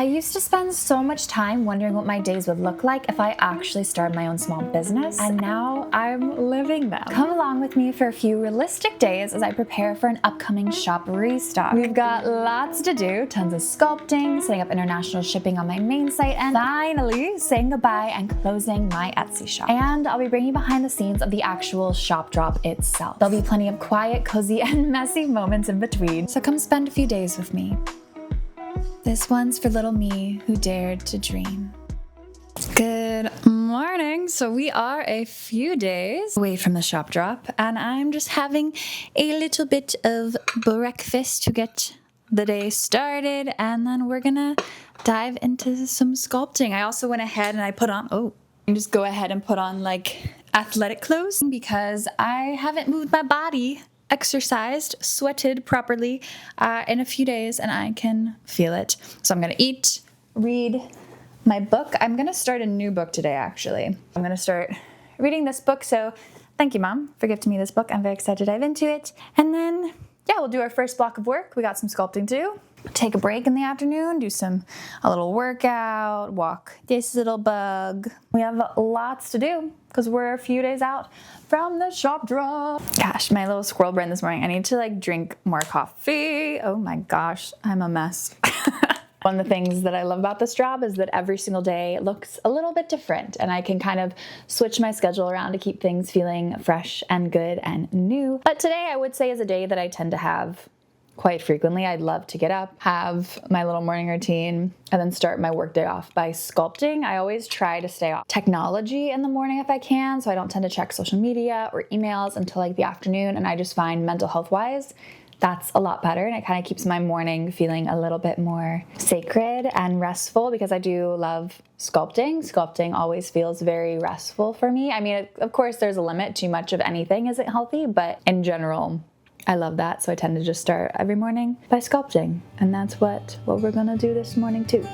used to spend so much time wondering what my days would look like if I actually started my own small business, and now I'm living them. Come along with me for a few realistic days as I prepare for an upcoming shop restock. We've got lots to do, tons of sculpting, setting up international shipping on my main site, and finally saying goodbye and closing my Etsy shop. And I'll be bringing you behind the scenes of the actual shop drop itself. There'll be plenty of quiet, cozy, and messy moments in between, so come spend a few days with me. This one's for little me who dared to dream. Good morning. So we are a few days away from the shop drop, and I'm just having a little bit of breakfast to get the day started, and then we're gonna dive into some sculpting. I also went ahead and I put on, just go ahead and put on like athletic clothes because I haven't moved my body, exercised, sweated properly in a few days, and I can feel it. So I'm gonna eat, read my book. I'm gonna start a new book today, actually. I'm gonna start reading this book, so thank you, Mom, for gifting me this book. I'm very excited to dive into it. And then, we'll do our first block of work. We got some sculpting to do. Take a break in the afternoon, do a little workout, walk this little bug. We have lots to do because we're a few days out from the shop drop. Gosh, my little squirrel brain this morning. I need to drink more coffee. Oh my gosh, I'm a mess. One of the things that I love about this job is that every single day looks a little bit different, and I can kind of switch my schedule around to keep things feeling fresh and good and new. But today I would say is a day that I tend to have quite frequently. I'd love to get up, have my little morning routine, and then start my workday off by sculpting. I always try to stay off technology in the morning if I can, so I don't tend to check social media or emails until the afternoon, and I just find mental health-wise, that's a lot better, and it kind of keeps my morning feeling a little bit more sacred and restful because I do love sculpting. Sculpting always feels very restful for me. I mean, of course, there's a limit. Too much of anything isn't healthy, but in general, I love that, so I tend to just start every morning by sculpting, and that's what we're gonna do this morning too.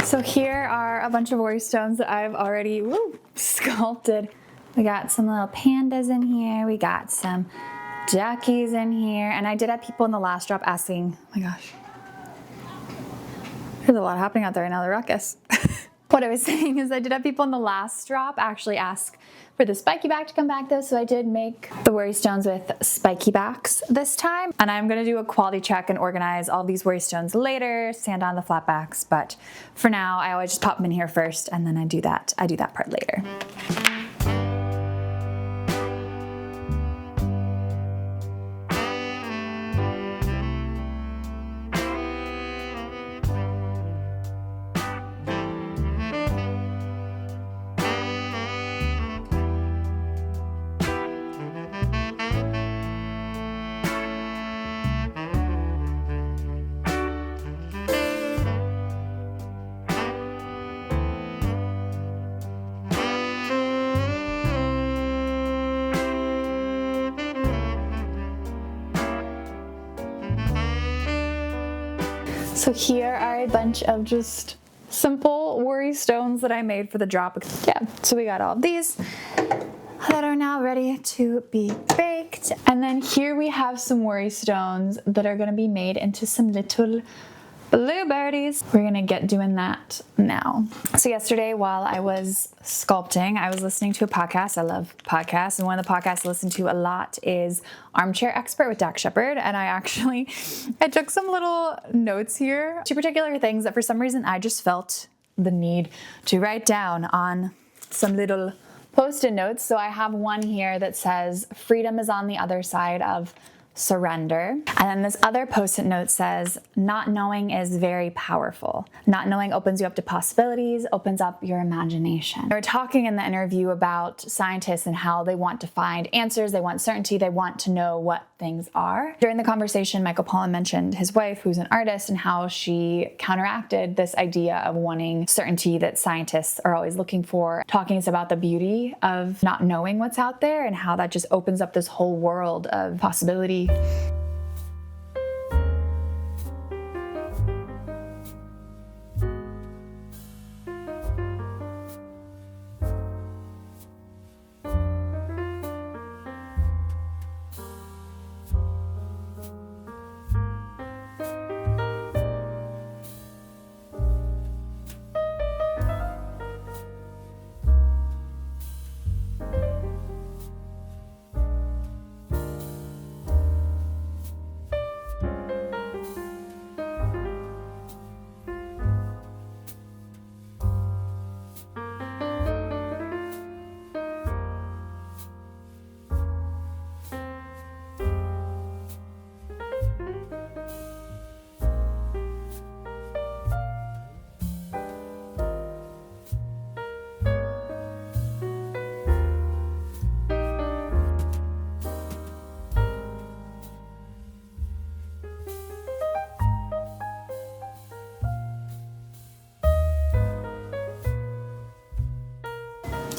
So here are a bunch of worry stones that I've already sculpted. We got some little pandas in here. We got some duckies in here. And I did have people in the last drop asking, oh my gosh, there's a lot happening out there right now, the ruckus. What I was saying is I did have people in the last drop actually ask for the spiky back to come back though, so I did make the worry stones with spiky backs this time. And I'm gonna do a quality check and organize all these worry stones later, sand on the flat backs, but for now I always just pop them in here first and then I do that part later. So here are a bunch of just simple worry stones that I made for the drop. So we got all of these that are now ready to be baked. And then here we have some worry stones that are gonna be made into some little bluebirdies. We're gonna get doing that now. So yesterday while I was sculpting, I was listening to a podcast. I love podcasts, and one of the podcasts I listen to a lot is Armchair Expert with Dax Shepard, and I took some little notes here, two particular things that for some reason I just felt the need to write down on some little Post-it notes. So I have one here that says, freedom is on the other side of surrender. And then this other post-it note says, not knowing is very powerful. Not knowing opens you up to possibilities, opens up your imagination. They were talking in the interview about scientists and how they want to find answers, they want certainty, they want to know what things are. During the conversation, Michael Pollan mentioned his wife, who's an artist, and how she counteracted this idea of wanting certainty that scientists are always looking for, talking about the beauty of not knowing what's out there and how that just opens up this whole world of possibility.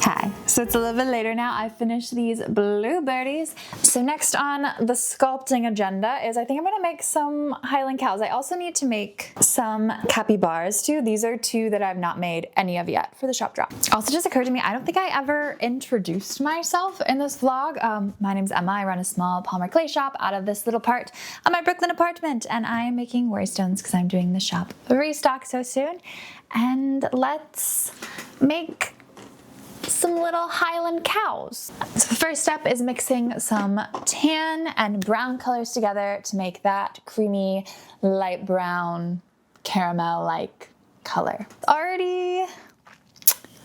Hi, so it's a little bit later now. I finished these blue birdies. So next on the sculpting agenda is I think I'm gonna make some Highland cows. I also need to make some capybaras too. These are two that I've not made any of yet for the shop drop. Also just occurred to me, I don't think I ever introduced myself in this vlog. My name's Emma. I run a small polymer clay shop out of this little part of my Brooklyn apartment, and I am making worry stones because I'm doing the shop restock so soon. And let's make some little Highland cows. So the first step is mixing some tan and brown colors together to make that creamy, light brown, caramel-like color. It's already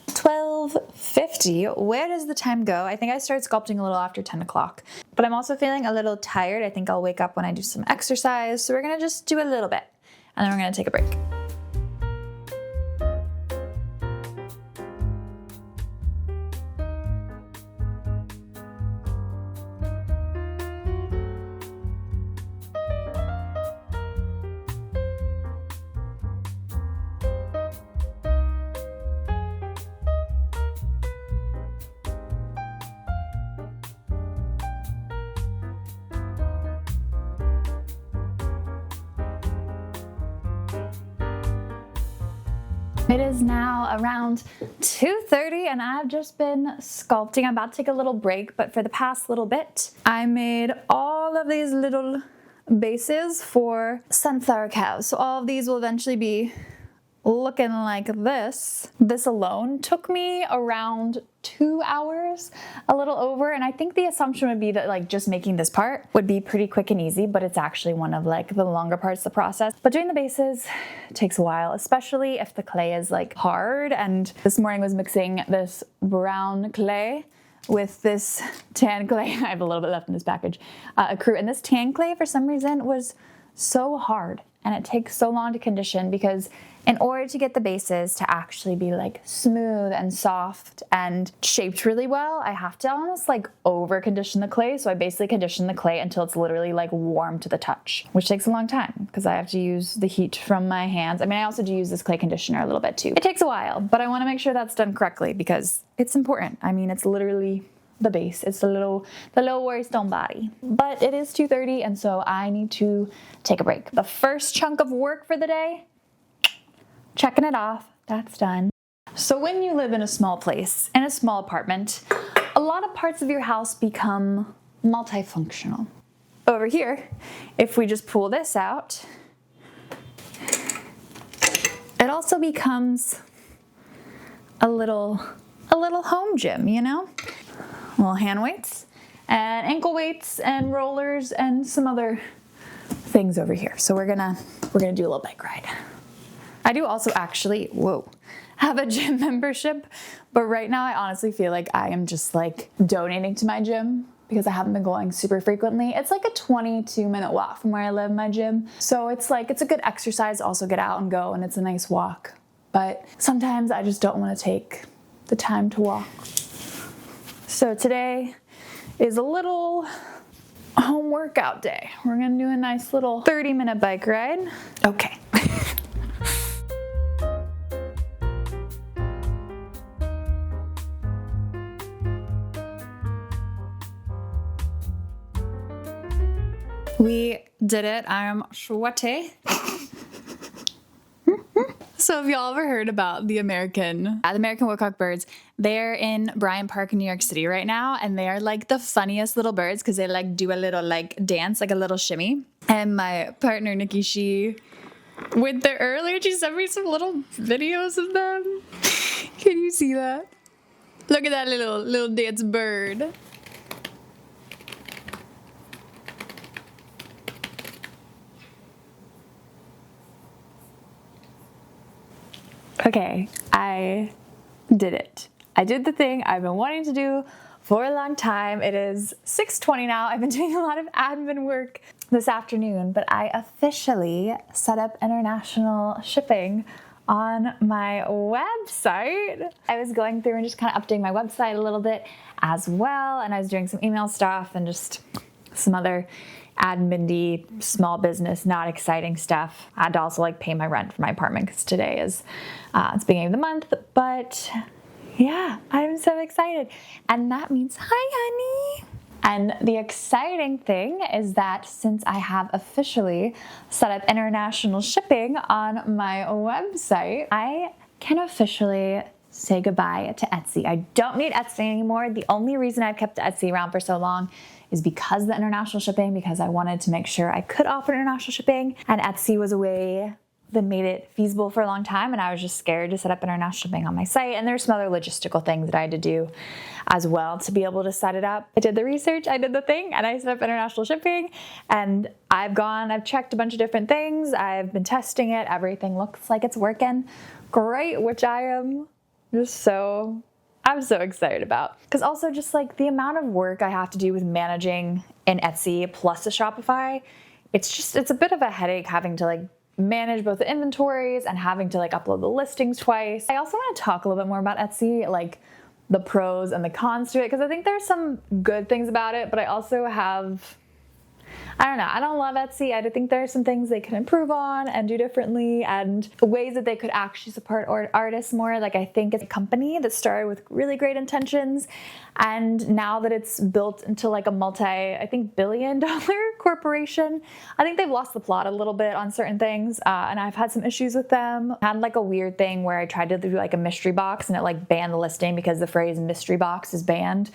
12:50. Where does the time go? I think I started sculpting a little after 10 o'clock, but I'm also feeling a little tired. I think I'll wake up when I do some exercise. So we're gonna just do a little bit and then we're gonna take a break. It is now around 2:30 and I've just been sculpting. I'm about to take a little break, but for the past little bit, I made all of these little bases for sunflower cows. So all of these will eventually be looking like this. This alone took me around 2 hours, a little over, and I think the assumption would be that like just making this part would be pretty quick and easy, but it's actually one of like the longer parts of the process. But doing the bases takes a while, especially if the clay is like hard. And this morning was mixing this brown clay with this tan clay. I have a little bit left in this package, accrue. And this tan clay for some reason was so hard and it takes so long to condition, because in order to get the bases to actually be like smooth and soft and shaped really well, I have to almost like over condition the clay. So I basically condition the clay until it's literally like warm to the touch, which takes a long time because I have to use the heat from my hands. I mean, I also do use this clay conditioner a little bit too. It takes a while, but I want to make sure that's done correctly because it's important. I mean, it's literally the base. It's the little worry stone body. But it is 2:30 and so I need to take a break. The first chunk of work for the day, checking it off, that's done. So when you live in a small place, in a small apartment, a lot of parts of your house become multifunctional. Over here, if we just pull this out, it also becomes a little home gym, you know? Little hand weights and ankle weights and rollers and some other things over here. So we're gonna do a little bike ride. I do also actually, have a gym membership, but right now I honestly feel like I am just like donating to my gym because I haven't been going super frequently. It's like a 22-minute walk from where I live, my gym. So it's a good exercise to also get out and go, and it's a nice walk. But sometimes I just don't want to take the time to walk. So today is a little home workout day. We're gonna do a nice little 30-minute bike ride. Okay. We did it. I'm sweaty. So have y'all ever heard about the American woodcock birds? They're in Bryant Park in New York City right now, and they are like the funniest little birds because they like do a little like dance, like a little shimmy. And my partner Nikki, she went there earlier. She sent me some little videos of them. Can you see that? Look at that little dance bird. Okay, I did it. I did the thing I've been wanting to do for a long time. It is 6:20 now. I've been doing a lot of admin work this afternoon, but I officially set up international shipping on my website. I was going through and just kind of updating my website a little bit as well, and I was doing some email stuff and just some other admin-y, small business, not exciting stuff. I had to also like pay my rent for my apartment because today is it's beginning of the month. But yeah, I'm so excited, and that means hi, honey. And the exciting thing is that since I have officially set up international shipping on my website, I can officially say goodbye to Etsy. I don't need Etsy anymore. The only reason I've kept Etsy around for so long is because of the international shipping, because I wanted to make sure I could offer international shipping, and Etsy was a way that made it feasible for a long time, and I was just scared to set up international shipping on my site, and there's some other logistical things that I had to do as well to be able to set it up. I did the research, I did the thing, and I set up international shipping, and I've checked a bunch of different things, I've been testing it, everything looks like it's working great, which I'm so excited about. Because also just like the amount of work I have to do with managing an Etsy plus a Shopify, it's a bit of a headache having to like manage both the inventories and having to like upload the listings twice. I also want to talk a little bit more about Etsy, like the pros and the cons to it, because I think there's some good things about it, but I also have, I don't know, I don't love Etsy. I think there are some things they could improve on and do differently, and ways that they could actually support artists more. Like I think it's a company that started with really great intentions, and now that it's built into like a multi-billion-dollar corporation, I think they've lost the plot a little bit on certain things, and I've had some issues with them. I had like a weird thing where I tried to do like a mystery box and it like banned the listing because the phrase mystery box is banned.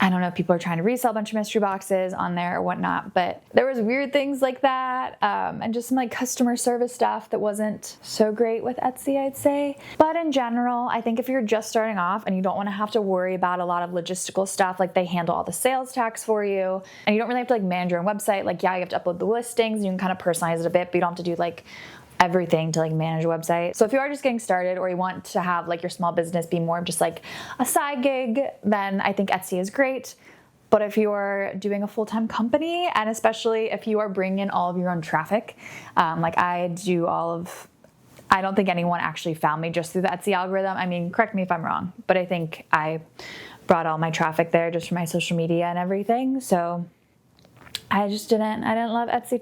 I don't know if people are trying to resell a bunch of mystery boxes on there or whatnot, but there was weird things like that, and just some like customer service stuff that wasn't so great with Etsy, I'd say. But in general, I think if you're just starting off and you don't want to have to worry about a lot of logistical stuff, like they handle all the sales tax for you, and you don't really have to like manage your own website. Like, yeah, you have to upload the listings, you can kind of personalize it a bit, but you don't have to do like everything to like manage a website. So if you are just getting started, or you want to have like your small business be more of just like a side gig, then I think Etsy is great. But if you're doing a full-time company, and especially if you are bringing in all of your own traffic, like I don't think anyone actually found me just through the Etsy algorithm. I mean, correct me if I'm wrong, but I think I brought all my traffic there just for my social media and everything. So I didn't love Etsy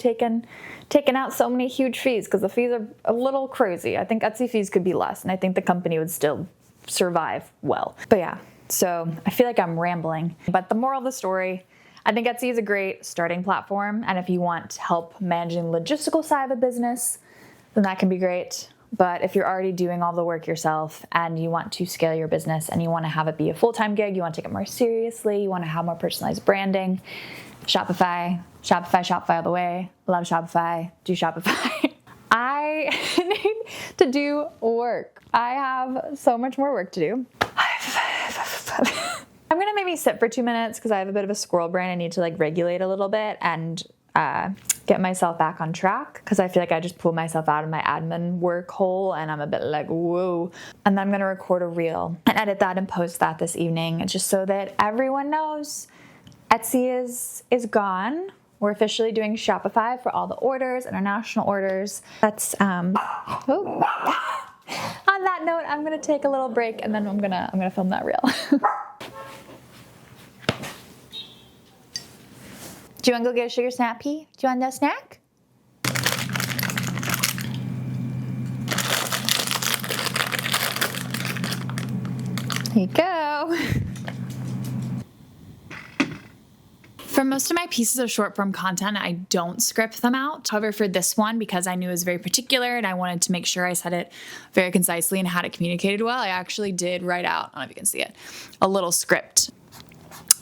taking out so many huge fees, because the fees are a little crazy. I think Etsy fees could be less, and I think the company would still survive well. But yeah, so I feel like I'm rambling. But the moral of the story, I think Etsy is a great starting platform, and if you want help managing the logistical side of a business, then that can be great. But if you're already doing all the work yourself and you want to scale your business and you want to have it be a full-time gig, you want to take it more seriously, you want to have more personalized branding, Shopify all the way. Love Shopify. Do Shopify. I need to do work. I have so much more work to do. I'm going to maybe sit for 2 minutes because I have a bit of a squirrel brain. I need to like regulate a little bit and get myself back on track, because I feel like I just pulled myself out of my admin work hole and I'm a bit like, whoa. And then I'm going to record a reel and edit that and post that this evening, just so that everyone knows Etsy is gone. We're officially doing Shopify for all the orders, international orders. That's oh. On that note, I'm gonna take a little break and then I'm gonna film that reel. Do you wanna go get a sugar snappy? Do you want a snack? Here you go. For most of my pieces of short form content, I don't script them out. However, for this one, because I knew it was very particular and I wanted to make sure I said it very concisely and had it communicated well, I actually did write out, I don't know if you can see it, a little script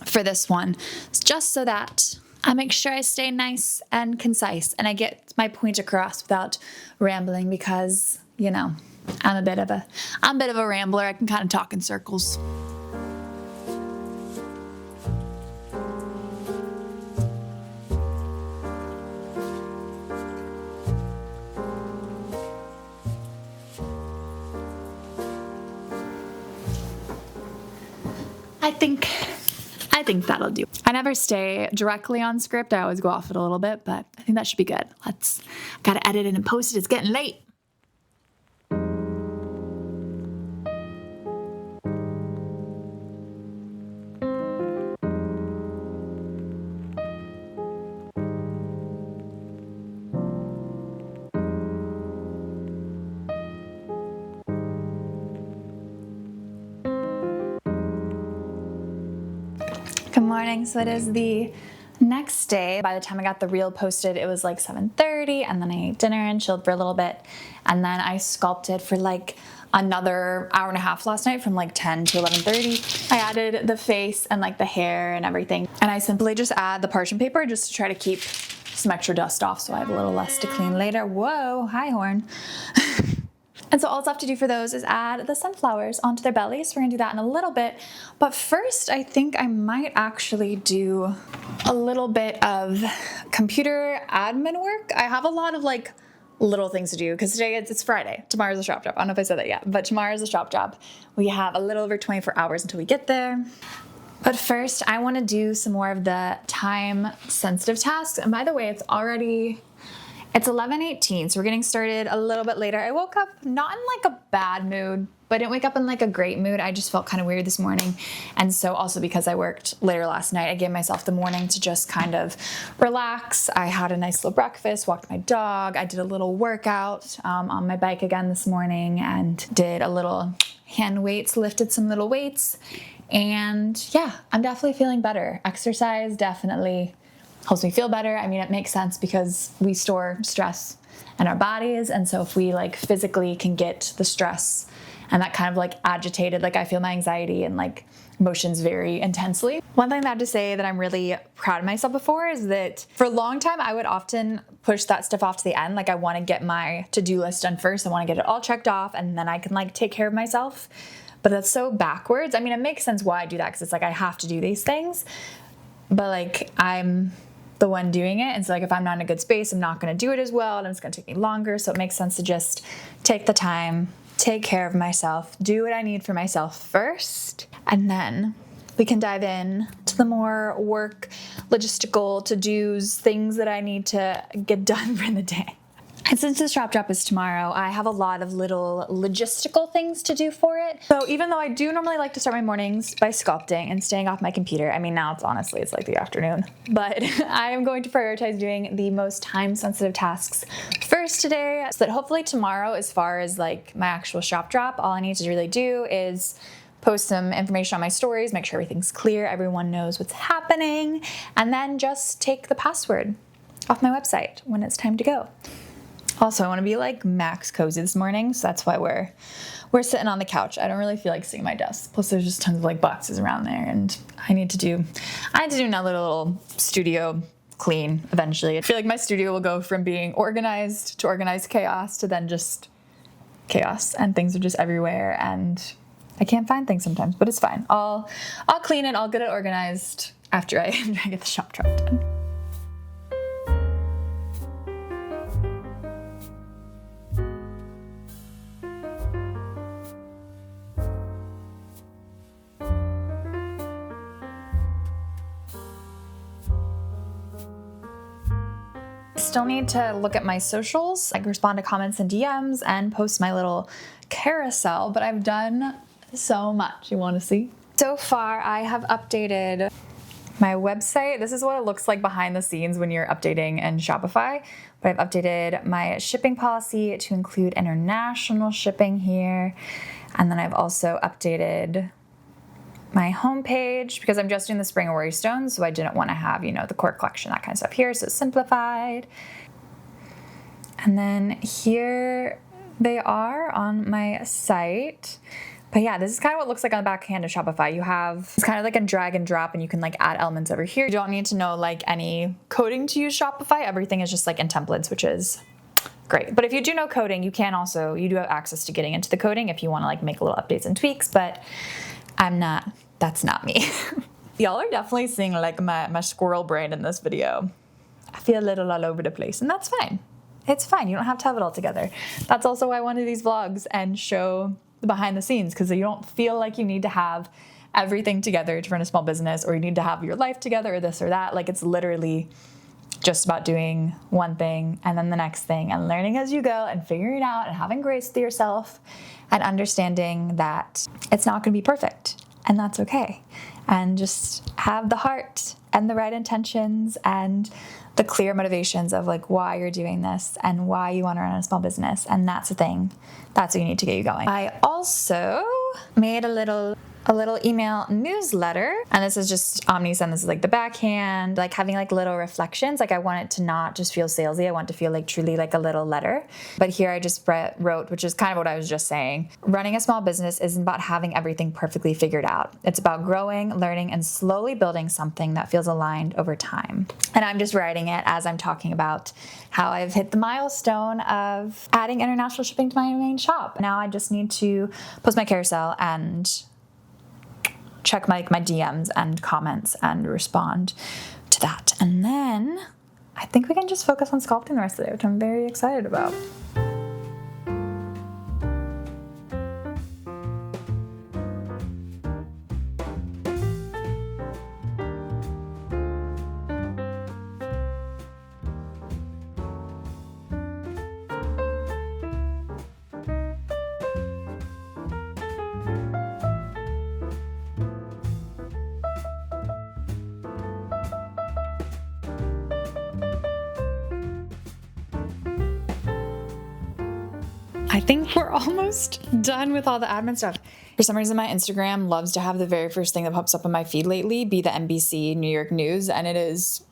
for this one, just so that I make sure I stay nice and concise and I get my point across without rambling because, you know, I'm a bit of a rambler. I can kind of talk in circles. I think that'll do. I never stay directly on script. I always go off it a little bit, but I think that should be good. Gotta edit it and post it. It's getting late. Good morning. So it is the next day. By the time I got the reel posted, it was like 7:30, and then I ate dinner and chilled for a little bit. And then I sculpted for like another hour and a half last night from like 10 to 11:30. I added the face and like the hair and everything. And I simply just add the parchment paper just to try to keep some extra dust off so I have a little less to clean later. Whoa, hi horn. And so all it's left to do for those is add the sunflowers onto their bellies. So we're gonna do that in a little bit. But first, I think I might actually do a little bit of computer admin work. I have a lot of like little things to do because today it's Friday. Tomorrow's a shop job. I don't know if I said that yet, but tomorrow's a shop job. We have a little over 24 hours until we get there. But first, I wanna do some more of the time-sensitive tasks. And by the way, it's 11:18, so we're getting started a little bit later. I woke up not in like a bad mood, but I didn't wake up in like a great mood. I just felt kind of weird this morning. And so also because I worked later last night, I gave myself the morning to just kind of relax. I had a nice little breakfast, walked my dog. I did a little workout on my bike again this morning and did a little hand weights, lifted some little weights. And yeah, I'm definitely feeling better. Exercise definitely helps me feel better. I mean, it makes sense because we store stress in our bodies. And so if we like physically can get the stress and that kind of like agitated, like I feel my anxiety and like emotions very intensely. One thing that I have to say that I'm really proud of myself before is that for a long time, I would often push that stuff off to the end. Like I want to get my to-do list done first. I want to get it all checked off and then I can like take care of myself. But that's so backwards. I mean, it makes sense why I do that because it's like I have to do these things. But like I'm the one doing it. And so like if I'm not in a good space, I'm not going to do it as well and it's going to take me longer. So it makes sense to just take the time, take care of myself, do what I need for myself first, and then we can dive in to the more work, logistical to-dos, things that I need to get done for the day. And since the shop drop is tomorrow, I have a lot of little logistical things to do for it. So even though I do normally like to start my mornings by sculpting and staying off my computer, I mean, now it's like the afternoon, but I am going to prioritize doing the most time-sensitive tasks first today so that hopefully tomorrow, as far as like my actual shop drop, all I need to really do is post some information on my stories, make sure everything's clear, everyone knows what's happening, and then just take the password off my website when it's time to go. Also, I want to be like max cozy this morning, so that's why we're sitting on the couch. I don't really feel like sitting at my desk. Plus, there's just tons of like boxes around there, and I need to do another little studio clean eventually. I feel like my studio will go from being organized to organized chaos to then just chaos, and things are just everywhere, and I can't find things sometimes, but it's fine. I'll clean it. I'll get it organized after I get the shop drop done. still need to look at my socials, like respond to comments and DMs and post my little carousel, but I've done so much. You want to see? So far, I have updated my website. This is what it looks like behind the scenes when you're updating in Shopify. But I've updated my shipping policy to include international shipping here. And then I've also updated my homepage because I'm just doing the spring Ori stones, so I didn't want to have, the core collection, that kind of stuff here, so it's simplified. And then here they are on my site. But yeah, this is kind of what it looks like on the back hand of Shopify. You have, it's kind of like a drag and drop, and you can like add elements over here. You don't need to know like any coding to use Shopify. Everything is just like in templates, which is great. But if you do know coding, you do have access to getting into the coding if you want to like make little updates and tweaks, but that's not me. Y'all are definitely seeing like my squirrel brain in this video. I feel a little all over the place, and that's fine. It's fine. You don't have to have it all together. That's also why I wanted these vlogs and show the behind the scenes, because you don't feel like you need to have everything together to run a small business, or you need to have your life together, or this or that. Like, it's literally just about doing one thing and then the next thing and learning as you go and figuring it out and having grace with yourself and understanding that it's not going to be perfect, and that's okay. And just have the heart and the right intentions and the clear motivations of like why you're doing this and why you want to run a small business. And that's the thing. That's what you need to get you going. I also made a little email newsletter, and this is just Omni-Send. This is like the backhand, like having like little reflections. Like, I want it to not just feel salesy. I want it to feel like truly like a little letter. But here I just wrote, which is kind of what I was just saying. Running a small business isn't about having everything perfectly figured out. It's about growing, learning, and slowly building something that feels aligned over time. And I'm just writing it as I'm talking about how I've hit the milestone of adding international shipping to my main shop. Now I just need to post my carousel and check my DMs and comments and respond to that. And then I think we can just focus on sculpting the rest of the day, which I'm very excited about. I think we're almost done with all the admin stuff. For some reason, my Instagram loves to have the very first thing that pops up on my feed lately be the NBC New York news, and it is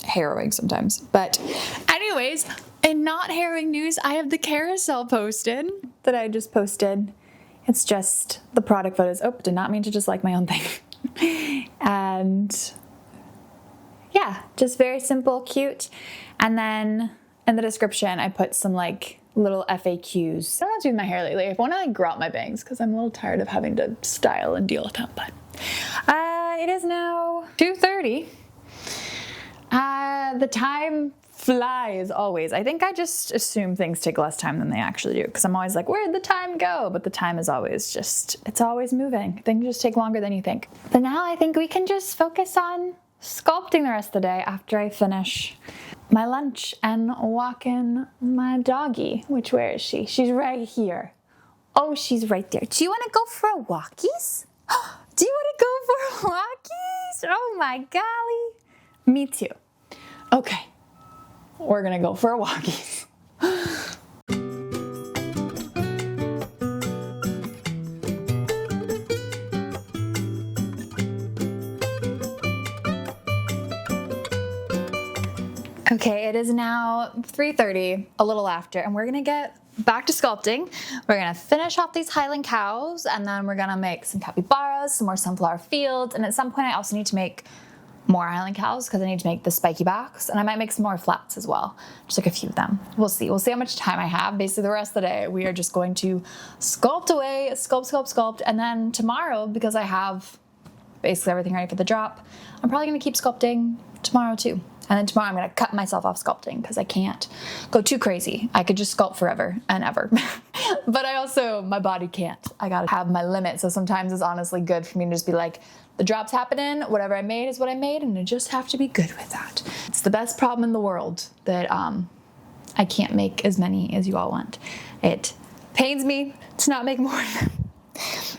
harrowing sometimes. But anyways, in not harrowing news, I have the carousel posted that I just posted. It's just the product photos. Oh, did not mean to just like my own thing. And yeah, just very simple, cute. And then in the description, I put some like little FAQs. I don't know what to do with my hair lately. I want to like grow out my bangs because I'm a little tired of having to style and deal with them. But it is now 2:30. The time flies always. I think I just assume things take less time than they actually do, because I'm always like, where'd the time go? But the time is always it's always moving. Things just take longer than you think. But now I think we can just focus on sculpting the rest of the day after I finish my lunch and walking my doggy. Where is she? She's right here. Oh, she's right there. Do you want to go for a walkies? Do you want to go for a walkies? Oh my golly. Me too. Okay. We're going to go for a walkies. Okay, it is now 3:30, a little after, and we're gonna get back to sculpting. We're gonna finish off these Highland cows, and then we're gonna make some capybaras, some more sunflower fields, and at some point I also need to make more Highland cows because I need to make the spiky backs, and I might make some more flats as well, just like a few of them. We'll see how much time I have. Basically the rest of the day we are just going to sculpt away, sculpt, and then tomorrow, because I have basically everything ready for the drop. I'm probably going to keep sculpting tomorrow too. And then tomorrow I'm going to cut myself off sculpting because I can't go too crazy. I could just sculpt forever and ever. But my body can't. I got to have my limit. So sometimes it's honestly good for me to just be like, the drop's happening, whatever I made is what I made, and I just have to be good with that. It's the best problem in the world that I can't make as many as you all want. It pains me to not make more of them.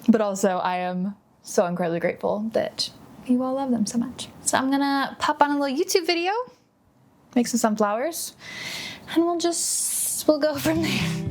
But also I am so incredibly grateful that you all love them so much. So I'm gonna pop on a little YouTube video, make some sunflowers, and we'll go from there.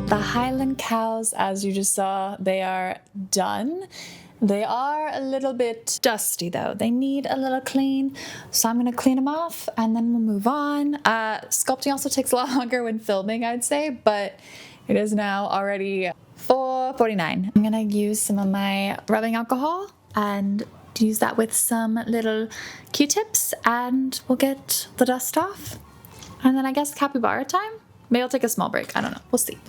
The Highland cows, as you just saw, they are done. They are a little bit dusty though. They need a little clean. So I'm gonna clean them off and then we'll move on. Sculpting also takes a lot longer when filming, I'd say, but it is now already 4:49. I'm gonna use some of my rubbing alcohol and use that with some little Q-tips and we'll get the dust off. And then I guess capybara time. Maybe I'll take a small break. I don't know. We'll see.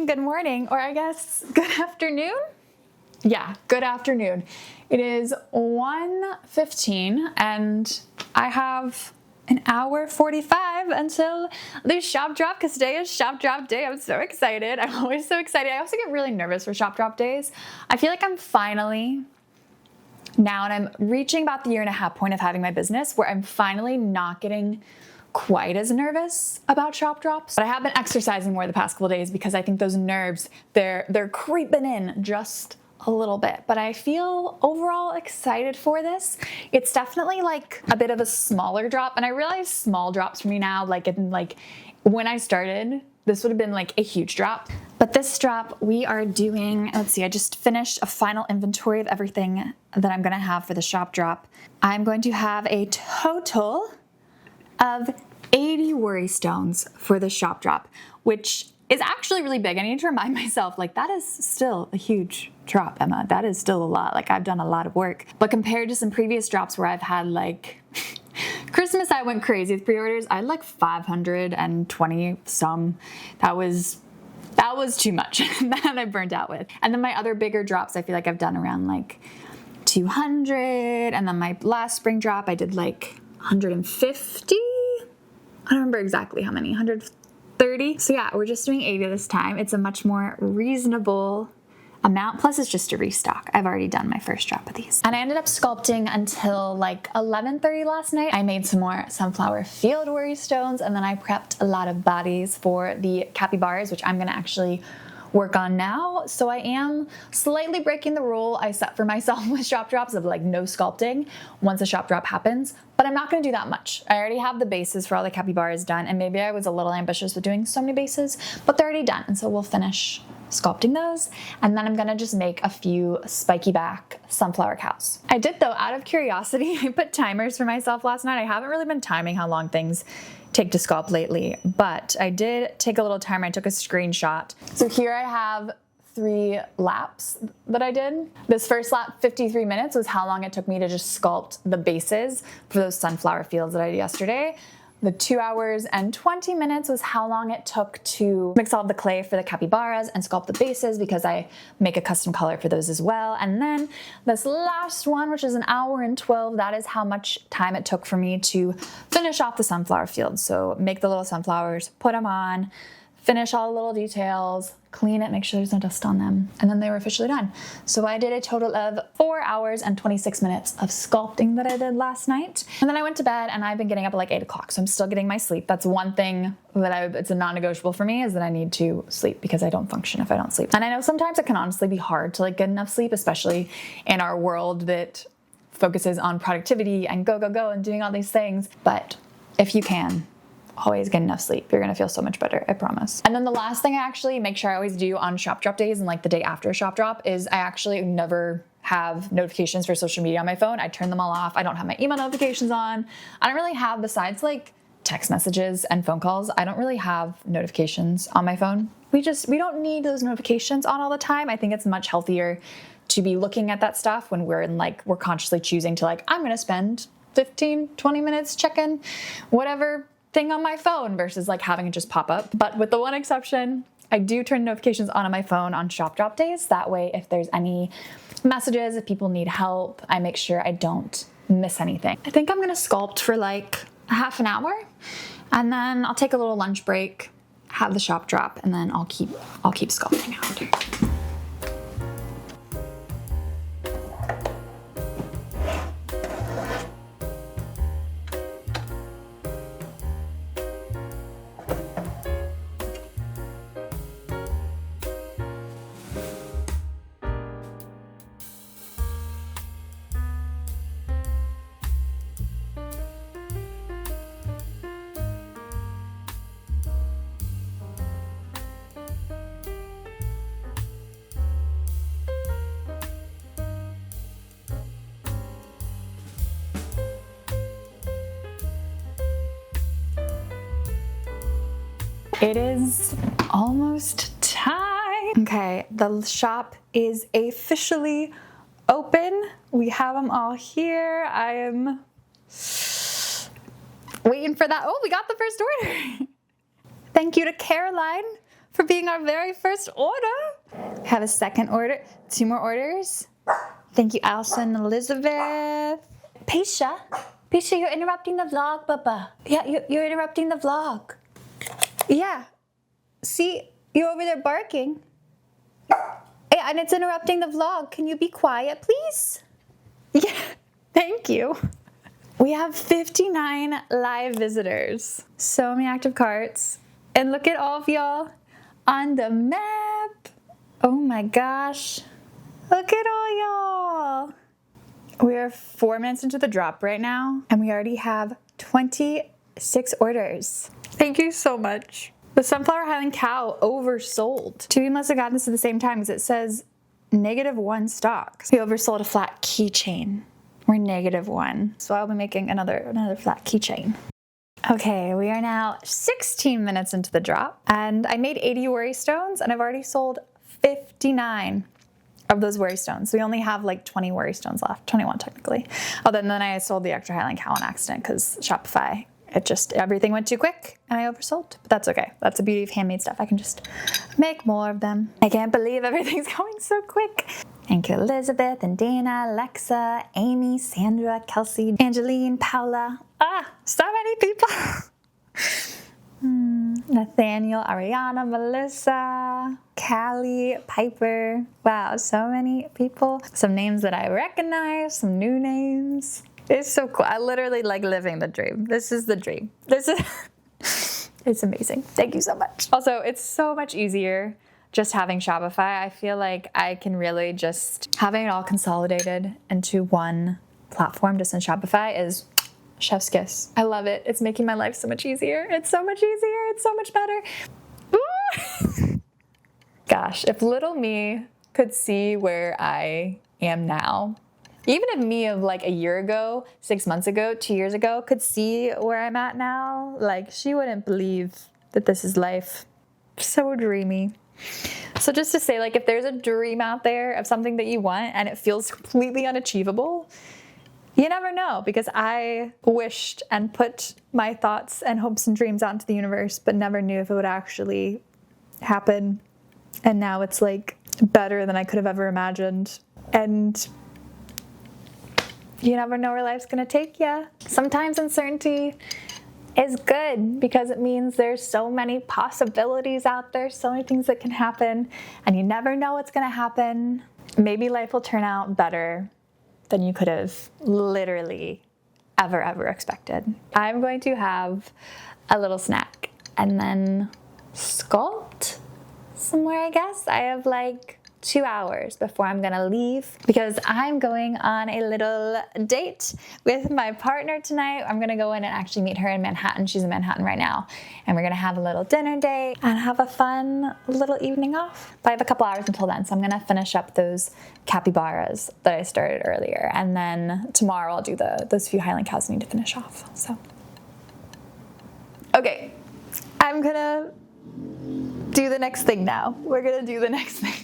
Good morning, or I guess good afternoon. Yeah, good afternoon. It is 1:15 and I have an hour 45 until the shop drop because today is shop drop day. I'm so excited. I'm always so excited. I also get really nervous for shop drop days. I feel like I'm finally now, and I'm reaching about the 1.5 point of having my business where I'm finally not getting quite as nervous about shop drops. But I have been exercising more the past couple days because I think those nerves, they're creeping in just a little bit. But I feel overall excited for this. It's definitely like a bit of a smaller drop. And I realize small drops for me now, when I started, this would have been like a huge drop. But this drop we are doing, let's see, I just finished a final inventory of everything that I'm gonna have for the shop drop. I'm going to have a total of 80 worry stones for the shop drop, which is actually really big. I need to remind myself, that is still a huge drop, Emma. That is still a lot. I've done a lot of work. But compared to some previous drops where I've had Christmas, I went crazy with pre-orders. I had 520 some. That was too much. That I burned out with. And then my other bigger drops, I feel like I've done around 200. And then my last spring drop, I did 150. I don't remember exactly how many, 130. So yeah, we're just doing 80 this time. It's a much more reasonable amount, plus it's just a restock. I've already done my first drop of these. And I ended up sculpting until like 11:30 last night. I made some more sunflower field worry stones, and then I prepped a lot of bodies for the capybaras, which I'm gonna actually work on now. So I am slightly breaking the rule I set for myself with shop drops of like no sculpting once a shop drop happens, but I'm not gonna do that much. I already have the bases for all the capybaras done, and maybe I was a little ambitious with doing so many bases, but they're already done, and so we'll finish sculpting those, and then I'm gonna just make a few spiky back sunflower cows. I did, though, out of curiosity, I put timers for myself last night. I haven't really been timing how long things take to sculpt lately, but I did take a little timer. I took a screenshot. So here I have 3 laps that I did. This first lap, 53 minutes, was how long it took me to just sculpt the bases for those sunflower fields that I did yesterday. The 2 hours and 20 minutes was how long it took to mix all the clay for the capybaras and sculpt the bases, because I make a custom color for those as well. And then this last one, which is 1 hour and 12, that is how much time it took for me to finish off the sunflower fields. So make the little sunflowers, put them on, finish all the little details, clean it, make sure there's no dust on them, and then they were officially done. So I did a total of 4 hours and 26 minutes of sculpting that I did last night. And then I went to bed, and I've been getting up at like 8 o'clock, so I'm still getting my sleep. That's one thing that it's a non-negotiable for me, is that I need to sleep, because I don't function if I don't sleep. And I know sometimes it can honestly be hard to like get enough sleep, especially in our world that focuses on productivity and go, go, go and doing all these things. But if you can, always get enough sleep. You're gonna feel so much better, I promise. And then the last thing I actually make sure I always do on shop drop days and like the day after shop drop is I actually never have notifications for social media on my phone. I turn them all off. I don't have my email notifications on. I don't really have, besides like text messages and phone calls, I don't really have notifications on my phone. We don't need those notifications on all the time. I think it's much healthier to be looking at that stuff when we're consciously choosing to like, I'm gonna spend 15, 20 minutes checking whatever thing on my phone versus like having it just pop up. But with the one exception, I do turn notifications on my phone on shop drop days. That way, if there's any messages, if people need help, I make sure I don't miss anything. I think I'm gonna sculpt for like half an hour, and then I'll take a little lunch break, have the shop drop, and then I'll keep sculpting after. It is almost time. Okay, the shop is officially open. We have them all here. I am waiting for that. Oh, we got the first order. Thank you to Caroline for being our very first order. We have a second order, 2 more orders. Thank you, Allison and Elizabeth. Pisha, you're interrupting the vlog, Baba. Yeah, you're interrupting the vlog. Yeah. See, you're over there barking. Yeah, and it's interrupting the vlog. Can you be quiet, please? Yeah, thank you. We have 59 live visitors. So many active carts. And look at all of y'all on the map. Oh my gosh. Look at all y'all. We are 4 minutes into the drop right now, and we already have 26 orders. Thank you so much. The Sunflower Highland Cow oversold. Two must have gotten this at the same time because it says -1 stocks. We oversold a flat keychain. We're -1. So I'll be making another flat keychain. Okay, we are now 16 minutes into the drop, and I made 80 worry stones, and I've already sold 59 of those worry stones. So we only have like 20 worry stones left, 21 technically. Oh, then I sold the extra Highland Cow on accident because Shopify, everything went too quick and I oversold. But that's okay. That's the beauty of handmade stuff. I can just make more of them. I can't believe everything's going so quick. Thank you, Elizabeth and Dana, Alexa, Amy, Sandra, Kelsey, Angeline, Paula. So many people. Nathaniel, Ariana, Melissa, Callie, Piper. Wow, so many people. Some names that I recognize, some new names. It's so cool. I literally like living the dream. This is the dream. It's amazing. Thank you so much. Also, it's so much easier just having Shopify. I feel like I can really just having it all consolidated into one platform just in Shopify is chef's kiss. I love it. It's making my life so much easier. It's so much easier. It's so much better. Ooh. Gosh, if little me could see where I am now, even if me of like a year ago, 6 months ago, 2 years ago could see where I'm at now, like she wouldn't believe that this is life. So dreamy. So just to say, like, if there's a dream out there of something that you want and it feels completely unachievable, you never know, because I wished and put my thoughts and hopes and dreams out into the universe, but never knew if it would actually happen. And now it's like better than I could have ever imagined. And you never know where life's gonna take you. Sometimes uncertainty is good because it means there's so many possibilities out there, so many things that can happen, and you never know what's gonna happen. Maybe life will turn out better than you could have literally ever expected. I'm going to have a little snack and then sculpt somewhere, I guess. I have like 2 hours before I'm gonna leave because I'm going on a little date with my partner tonight. I'm gonna go in and actually meet her in Manhattan. She's in Manhattan right now. And we're gonna have a little dinner date and have a fun little evening off. But I have a couple hours until then, so I'm gonna finish up those capybaras that I started earlier. And then tomorrow I'll do those few Highland cows I need to finish off, so. Okay, I'm gonna do the next thing now. We're gonna do the next thing.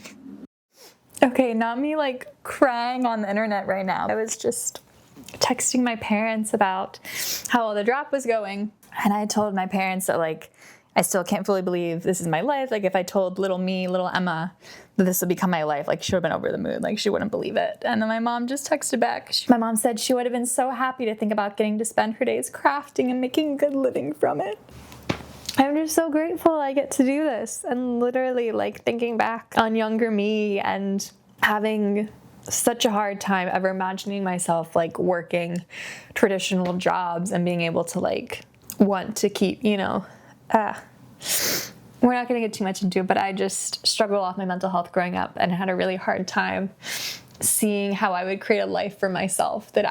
Okay, not me like crying on the internet right now. I was just texting my parents about how the drop was going. And I told my parents that like, I still can't fully believe this is my life. Like if I told little me, little Emma, that this would become my life, like she would have been over the moon. Like she wouldn't believe it. And then my mom just texted back. My mom said she would have been so happy to think about getting to spend her days crafting and making a good living from it. I'm just so grateful I get to do this, and literally like thinking back on younger me and having such a hard time ever imagining myself like working traditional jobs and being able to like want to keep, we're not going to get too much into it, but I just struggled off my mental health growing up and had a really hard time seeing how I would create a life for myself that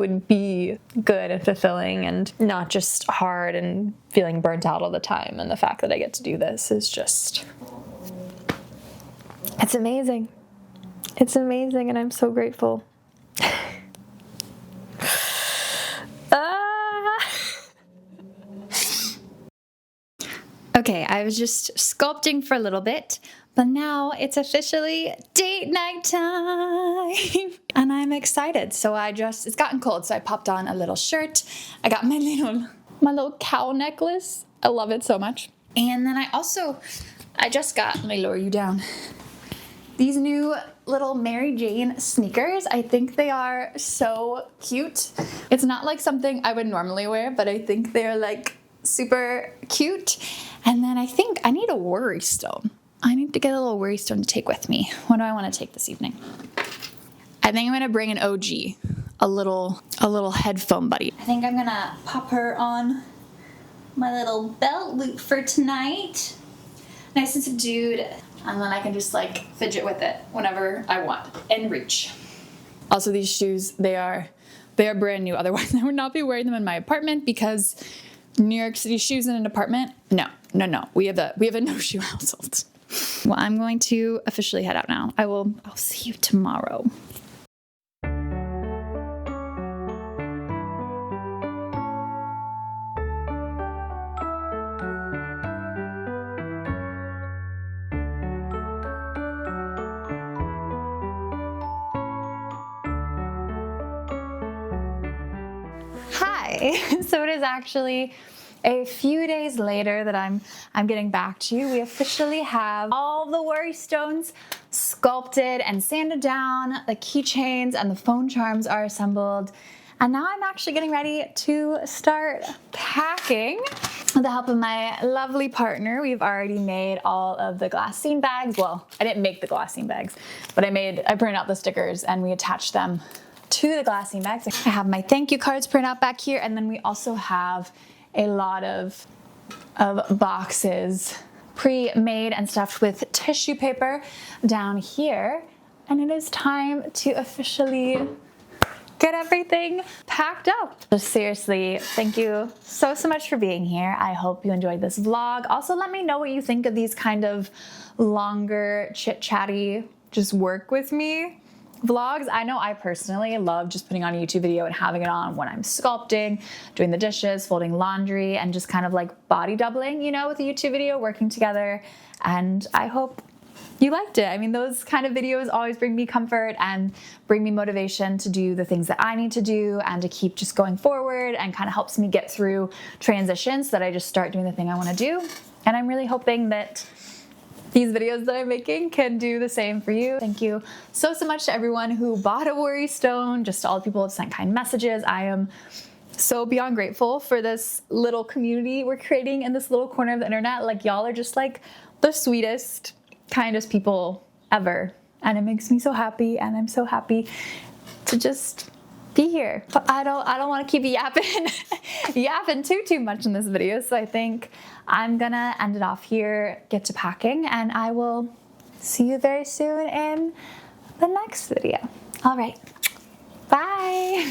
would be good and fulfilling and not just hard and feeling burnt out all the time. And the fact that I get to do this is just, it's amazing. It's amazing, and I'm so grateful. Okay, I was just sculpting for a little bit, but now it's officially date night time, and I'm excited. So it's gotten cold, so I popped on a little shirt. I got my little cow necklace. I love it so much. And then I just got, let me lower you down, these new little Mary Jane sneakers. I think they are so cute. It's not like something I would normally wear, but I think they're like super cute. And then I think I need a worry stone. I need to get a little worry stone to take with me. What do I want to take this evening? I think I'm going to bring an OG, a little headphone buddy. I think I'm going to pop her on my little belt loop for tonight. Nice and subdued. And then I can just like fidget with it whenever I want and reach. Also, these shoes, they are brand new. Otherwise, I would not be wearing them in my apartment because New York City shoes in an apartment? No. We have a no shoe household. Well, I'm going to officially head out now. I'll see you tomorrow. Hi. So it is actually a few days later that I'm getting back to you. We officially have all the worry stones sculpted and sanded down. The keychains and the phone charms are assembled. And now I'm actually getting ready to start packing. With the help of my lovely partner, we've already made all of the glassine bags. Well, I didn't make the glassine bags, but I printed out the stickers and we attached them to the glassine bags. I have my thank you cards printed out back here, and then we also have a lot of boxes pre-made and stuffed with tissue paper down here. And it is time to officially get everything packed up. So seriously, thank you so much for being here. I hope you enjoyed this vlog. Also, let me know what you think of these kind of longer chit-chatty, just work with me vlogs. I know I personally love just putting on a YouTube video and having it on when I'm sculpting, doing the dishes, folding laundry, and just kind of like body doubling, you know, with a YouTube video, working together. And I hope you liked it. I mean, those kind of videos always bring me comfort and bring me motivation to do the things that I need to do and to keep just going forward, and kind of helps me get through transitions so that I just start doing the thing I want to do. And I'm really hoping that these videos that I'm making can do the same for you. Thank you so much to everyone who bought a worry stone, just to all the people who have sent kind messages. I am so beyond grateful for this little community we're creating in this little corner of the internet. Like, y'all are just like the sweetest, kindest people ever. And it makes me so happy, and I'm so happy to just be here. But I don't want to keep yapping too much in this video, so I think I'm gonna end it off here, get to packing, and I will see you very soon in the next video. All right, bye.